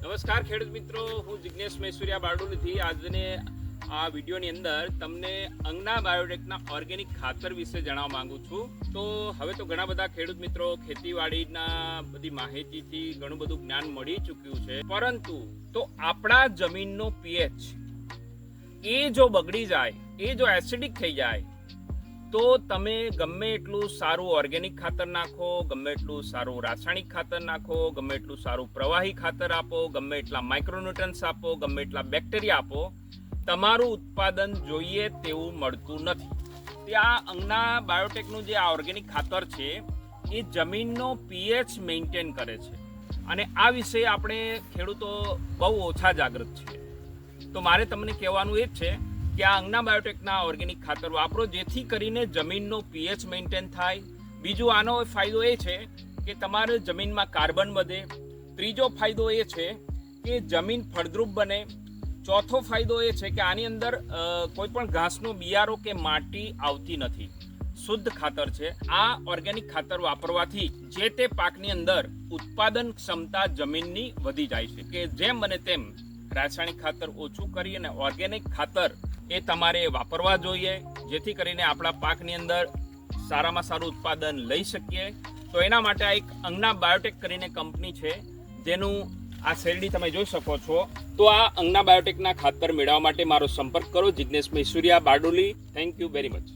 નમસ્કાર ખેડૂત મિત્રો, હું જિગ્નેશ મૈસુરિયા બારડોલીથી આજને આ વિડીયોની અંદર તમને અંગના બાયોટેકના ઓર્ગેનિક ખાતર વિશે જણાવવા માંગુ છું. તો હવે તો ઘણા બધા ખેડૂત મિત્રો ખેતીવાડીના બધી માહિતીથી ઘણું બધું જ્ઞાન મળી ચૂક્યું છે, પરંતુ તો આપણા જમીનનો પીએચ એ જો બગડી જાય, એ જો એસિડિક થઈ જાય, તો તમે ગમે એટલું સારું ઓર્ગેનિક ખાતર નાખો, ગમે એટલું સારું રાસાયણિક ખાતર નાખો, ગમે એટલું સારું પ્રવાહી ખાતર આપો, ગમે એટલા માઇક્રોન્યુટ્રન્સ આપો, ગમે એટલા બેક્ટેરિયા આપો, તમારું ઉત્પાદન જોઈએ તેવું મળતું નથી. આ અંગના બાયોટેકનું જે આ ઓર્ગેનિક ખાતર છે એ જમીનનો પીએચ મેન્ટેન કરે છે, અને આ વિશે આપણે ખેડૂતો બહુ ઓછા જાગૃત છે. તો મારે તમને કહેવાનું એ જ છે કે આ અંગના બાયોટેકના ઓર્ગેનિક ખાતર વાપરો, જેથી કરીને જમીનનો પીએચ મેન્ટેન થાય. બીજું આનો ફાયદો એ છે કે તમારે જમીનમાં કાર્બન વધે. ત્રીજો ફાયદો એ છે કે જમીન ફળદ્રુપ બને. ચોથો ફાયદો એ છે કે આની અંદર કોઈ પણ ઘાસનો બિયારો કે માટી આવતી નથી, શુદ્ધ ખાતર છે. આ ઓર્ગેનિક ખાતર વાપરવાથી જે તે પાકની અંદર ઉત્પાદન ક્ષમતા જમીનની વધી જાય છે. કે જેમ બને તેમ રાસાયણિક ખાતર ઓછું કરી અને ઓર્ગેનિક ખાતર એ તમારે વાપરવા જોઈએ, જેથી કરીને આપણા પાકની અંદર સારામાં સારું ઉત્પાદન લઈ શકીએ. તો એના માટે આ એક અંગના બાયોટેક કરીને કંપની છે, જેનું આ શેરડી તમે જોઈ શકો છો. તો આ અંગના બાયોટેકના ખાતર મેળવવા માટે મારો સંપર્ક કરો, Jignesh Maisuria Bardoli. Thank you very much.